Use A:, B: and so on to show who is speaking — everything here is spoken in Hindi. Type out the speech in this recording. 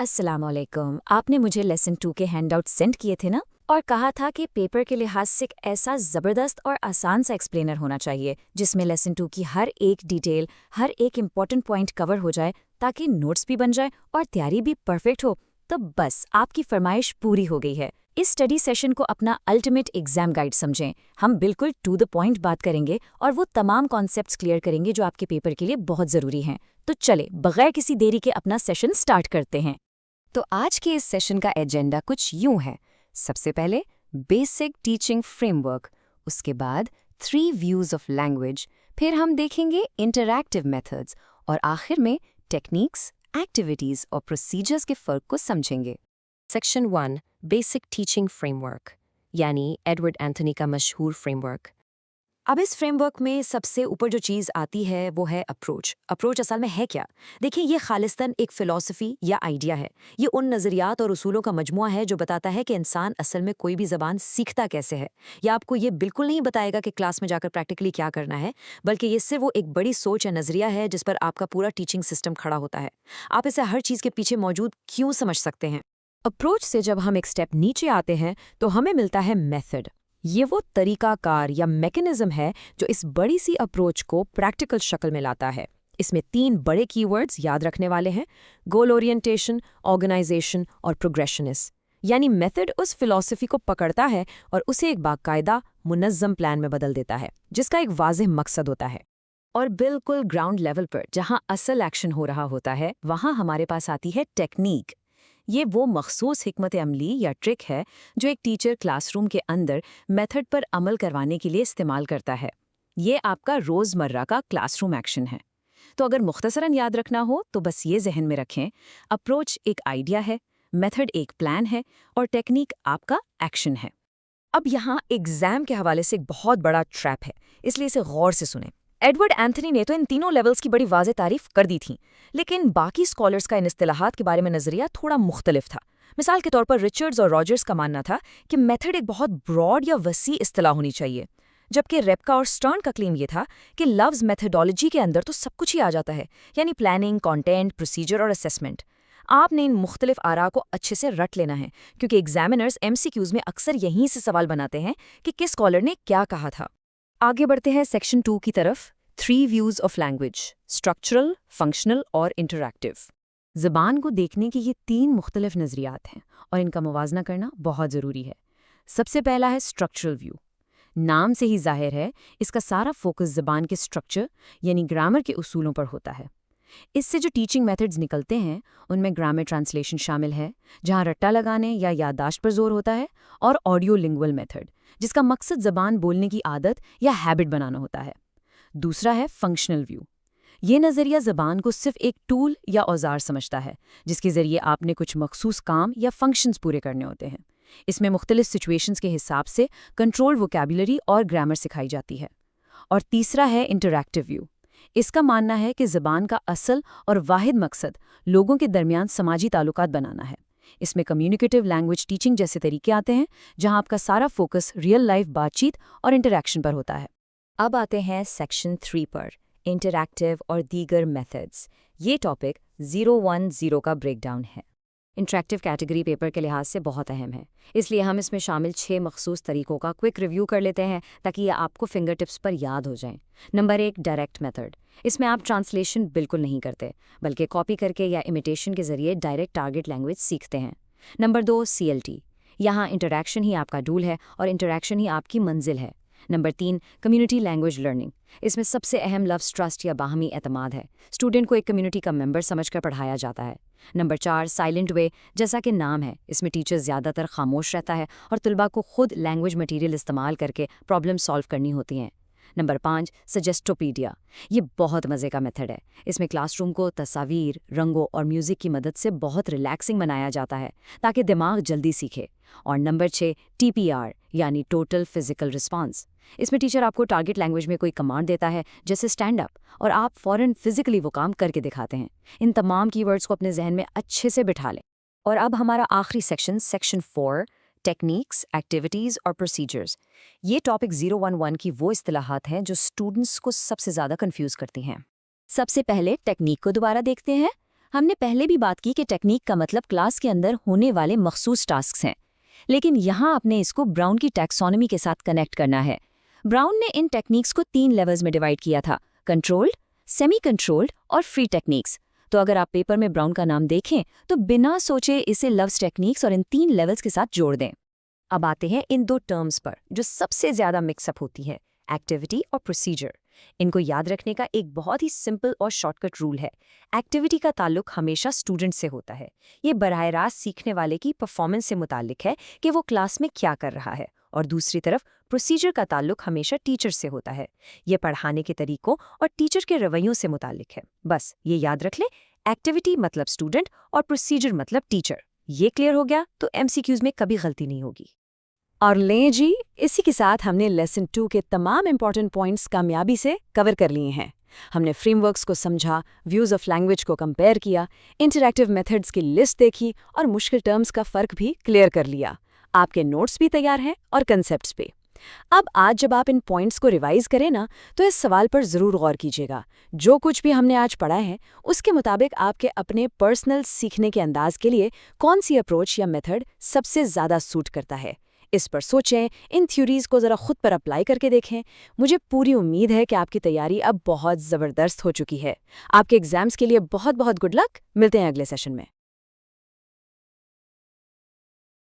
A: अस्सलामुअलैकुम। आपने मुझे लेसन 2 के हैंडआउट सेंड किए थे ना, और कहा था कि पेपर के लिहाज से एक ऐसा ज़बरदस्त और आसान सा एक्सप्लेनर होना चाहिए जिसमें लेसन 2 की हर एक डिटेल, हर एक इम्पॉर्टेंट पॉइंट कवर हो जाए, ताकि नोट्स भी बन जाए और तैयारी भी परफेक्ट हो। तो बस आपकी फरमाइश पूरी हो गई है। इस स्टडी सेशन को अपना अल्टीमेट एग्जाम गाइड समझें। हम बिल्कुल टू द पॉइंट बात करेंगे और वो तमाम कॉन्सेप्ट्स क्लियर करेंगे जो आपके पेपर के लिए बहुत ज़रूरी हैं। तो चले बगैर किसी देरी के अपना सेशन स्टार्ट करते हैं।
B: तो आज के इस सेशन का एजेंडा कुछ यूं है। सबसे पहले बेसिक टीचिंग फ्रेमवर्क, उसके बाद 3 व्यूज ऑफ लैंग्वेज, फिर हम देखेंगे इंटरैक्टिव मेथड्स और आखिर में टेक्निक्स, एक्टिविटीज और प्रोसीजर्स के फर्क को समझेंगे। सेक्शन 1 बेसिक टीचिंग फ्रेमवर्क, यानी एडवर्ड एंथनी का मशहूर फ्रेमवर्क। अब इस फ्रेमवर्क में सबसे ऊपर जो चीज़ आती है वो है अप्रोच। अप्रोच असल में है क्या? देखिए, ये खालिस्तान एक फ़िलॉसफी या आइडिया है। ये उन नज़रियात और उसूलों का मजमुआ है जो बताता है कि इंसान असल में कोई भी ज़बान सीखता कैसे है। या आपको ये बिल्कुल नहीं बताएगा कि क्लास में जाकर प्रैक्टिकली क्या करना है, बल्कि ये सिर्फ वो एक बड़ी सोच या नज़रिया है जिस पर आपका पूरा टीचिंग सिस्टम खड़ा होता है। आप इसे हर चीज़ के पीछे मौजूद क्यों समझ सकते हैं। अप्रोच से जब हम एक स्टेप नीचे आते हैं तो हमें मिलता है मेथड। ये वो तरीकाकार या मैकेनिज्म है जो इस बड़ी सी अप्रोच को प्रैक्टिकल शक्ल में लाता है। इसमें 3 बड़े कीवर्ड्स याद रखने वाले हैं: गोल ओरिएंटेशन, ऑर्गेनाइजेशन और प्रोग्रेशनिस्ट। यानी मेथड उस फिलॉसफी को पकड़ता है और उसे एक बाकायदा मुनज़्ज़म प्लान में बदल देता है जिसका एक वाज़ेह मकसद होता है। और बिल्कुल ग्राउंड लेवल पर जहां असल एक्शन हो रहा होता है, वहां हमारे पास आती है टेक्निक। ये वो मखसूस हिकमत अमली या ट्रिक है जो एक टीचर क्लासरूम के अंदर मेथड पर अमल करवाने के लिए इस्तेमाल करता है। ये आपका रोज़मर्रा का क्लासरूम एक्शन है। तो अगर मुख्तसरन याद रखना हो तो बस ये जहन में रखें: अप्रोच एक आइडिया है, मेथड एक प्लान है और टेक्निक आपका एक्शन है। अब यहाँ एग्जाम के हवाले से एक बहुत बड़ा ट्रैप है, इसलिए इसे गौर से सुनें। एडवर्ड एंथनी ने तो इन तीनों लेवल्स की बड़ी वाज़ेह तारीफ कर दी थी, लेकिन बाकी स्कॉलर्स का इन इस्तिलाहात के बारे में नज़रिया थोड़ा मुख्तलिफ था। मिसाल के तौर पर रिचर्ड्स और रॉजर्स का मानना था कि मेथड एक बहुत ब्रॉड या वसी इस्तिलाह होनी चाहिए, जबकि रेप्का और स्टर्न का क्लेम ये था कि लव्स मेथडोलॉजी के अंदर तो सब कुछ ही आ जाता है, यानी प्लानिंग, कंटेंट, प्रोसीजर और असेसमेंट। आपने इन मुख्तलिफ आरा को अच्छे से रट लेना है, क्योंकि एग्जामिनर्स MCQs में अक्सर यहीं से सवाल बनाते हैं कि किस स्कॉलर ने क्या कहा था। आगे बढ़ते हैं सेक्शन 2 की तरफ। 3 views of language: structural, functional और इंटरैक्टिव। ज़बान को देखने के ये 3 मुख्तलिफ नज़रियात हैं और इनका मुवाजना करना बहुत ज़रूरी है। सबसे पहला है स्ट्रक्चरल व्यू। नाम से ही जाहिर है, इसका सारा फोकस ज़बान के स्ट्रक्चर यानी ग्रामर के उसूलों पर होता है। इससे जो टीचिंग मेथड्स निकलते हैं उनमें ग्रामर ट्रांसलेशन शामिल है, जहां रट्टा लगाने या याददाश्त पर जोर होता है, और ऑडियो लिंगुअल मेथड, जिसका मकसद ज़बान बोलने की आदत या हैबिट बनाना होता है। दूसरा है फंक्शनल व्यू। ये नज़रिया ज़बान को सिर्फ एक टूल या औजार समझता है जिसके ज़रिए आपने कुछ मखसूस काम या फंक्शंस पूरे करने होते हैं। इसमें मुख्तलिफ सिचुएशंस के हिसाब से कंट्रोल वोकैबुलरी और ग्रामर सिखाई जाती है। और तीसरा है इंटरैक्टिव व्यू। इसका मानना है कि ज़बान का असल और वाहिद मकसद लोगों के दरमियान समाजी ताल्लुकात बनाना है। इसमें कम्युनिकेटिव लैंग्वेज टीचिंग जैसे तरीके आते हैं, जहां आपका सारा फोकस रियल लाइफ बातचीत और इंटरैक्शन पर होता है। अब आते हैं सेक्शन 3 पर, इंटरैक्टिव और दीगर मेथड्स। ये टॉपिक 010 का ब्रेकडाउन है। इंटरैक्टिव कैटेगरी पेपर के लिहाज से बहुत अहम है, इसलिए हम इसमें शामिल 6 मखसूस तरीकों का क्विक रिव्यू कर लेते हैं ताकि ये आपको फिंगर टिप्स पर याद हो जाएं। Number 1, direct method. इसमें आप ट्रांसलेशन बिल्कुल नहीं करते, बल्कि कॉपी करके या इमिटेशन के जरिए डायरेक्ट टारगेट लैंग्वेज सीखते हैं। Number 2, CLT। यहाँ इंटरैक्शन ही आपका डूल है और इंटरैक्शन ही आपकी मंजिल है। Number 3, community language learning. इसमें सबसे अहम लफ्ज़ ट्रस्ट या बाहमी एतमाद है। स्टूडेंट को एक कम्युनिटी का मेंबर समझकर पढ़ाया जाता है। नंबर 4, साइलेंट वे। जैसा कि नाम है, इसमें टीचर ज़्यादातर खामोश रहता है और तलबा को खुद लैंग्वेज मटीरियल इस्तेमाल करके प्रॉब्लम सॉल्व करनी होती हैं। Number 5, suggestopedia. ये बहुत मज़े का मेथड है। इसमें क्लासरूम को तस्वीर, रंगों और म्यूज़िक की मदद से बहुत रिलैक्सिंग बनाया जाता है ताकि दिमाग जल्दी सीखे। और नंबर 6, TPR यानी टोटल फिजिकल रिस्पॉन्स। इसमें टीचर आपको टारगेट लैंग्वेज में कोई कमांड देता है, जैसे स्टैंड अप, और आप फ़ौरन फिजिकली वो काम करके दिखाते हैं। इन तमाम कीवर्ड्स को अपने जहन में अच्छे से बिठा लें। और अब हमारा आखिरी सेक्शन 4, टेक्निक्स, एक्टिविटीज़ और प्रोसीजर्स। ये टॉपिक 011 की वो इस्तिलाहात हैं जो स्टूडेंट्स को सबसे ज़्यादा कंफ्यूज करती हैं। सबसे पहले टेक्निक को दोबारा देखते हैं।
A: हमने पहले भी बात की कि टेक्निक का मतलब क्लास के अंदर होने वाले मखसूस टास्क्स हैं, लेकिन यहाँ आपने इसको ब्राउन की टैक्सोनॉमी के साथ कनेक्ट करना है। ब्राउन ने इन टेक्निक्स को 3 लेवल्स में डिवाइड किया था: कंट्रोल्ड, सेमी कंट्रोल्ड और फ्री टेक्निक्स। तो अगर आप पेपर में ब्राउन का नाम देखें तो बिना सोचे इसे लव्स टेक्निक्स और इन 3 लेवल्स के साथ जोड़ दें। अब आते हैं इन 2 टर्म्स पर जो सबसे ज्यादा मिक्सअप होती है, एक्टिविटी और प्रोसीजर। इनको याद रखने का एक बहुत ही सिंपल और शॉर्टकट रूल है। एक्टिविटी का ताल्लुक हमेशा स्टूडेंट से होता है। ये बराह रास्त सीखने वाले की परफॉर्मेंस से मुताल्लिक है कि वो क्लास में क्या कर रहा है, और दूसरी तरफ प्रोसीजर का ताल्लुक हमेशा टीचर से होता है। ये पढ़ाने के तरीकों और टीचर के रवैयों से मुताल्लिक है। बस ये याद रख लें, एक्टिविटी मतलब स्टूडेंट और प्रोसीजर मतलब टीचर। ये क्लियर हो गया तो MCQs में कभी गलती नहीं होगी।
B: और लें जी, इसी के साथ हमने लेसन 2 के तमाम इंपॉर्टेंट पॉइंट्स कामयाबी से कवर कर लिए हैं। हमने फ्रेमवर्क्स को समझा, व्यूज ऑफ लैंग्वेज को कंपेयर किया, इंटरैक्टिव मेथड्स की लिस्ट देखी और मुश्किल टर्म्स का फ़र्क भी क्लियर कर लिया। आपके नोट्स भी तैयार हैं और कंसेप्ट्स पे। अब आज जब आप इन पॉइंट्स को रिवाइज करें ना, तो इस सवाल पर ज़रूर गौर कीजिएगा। जो कुछ भी हमने आज पढ़ा है उसके मुताबिक आपके अपने पर्सनल सीखने के अंदाज के लिए कौन सी अप्रोच या मेथड सबसे ज़्यादा सूट करता है। इस पर सोचें, इन थ्योरीज को ज़रा खुद पर अप्लाई करके देखें। मुझे पूरी उम्मीद है कि आपकी तैयारी अब बहुत ज़बरदस्त हो चुकी है। आपके एग्जाम्स के लिए बहुत बहुत गुड लक। मिलते हैं अगले सेशन में।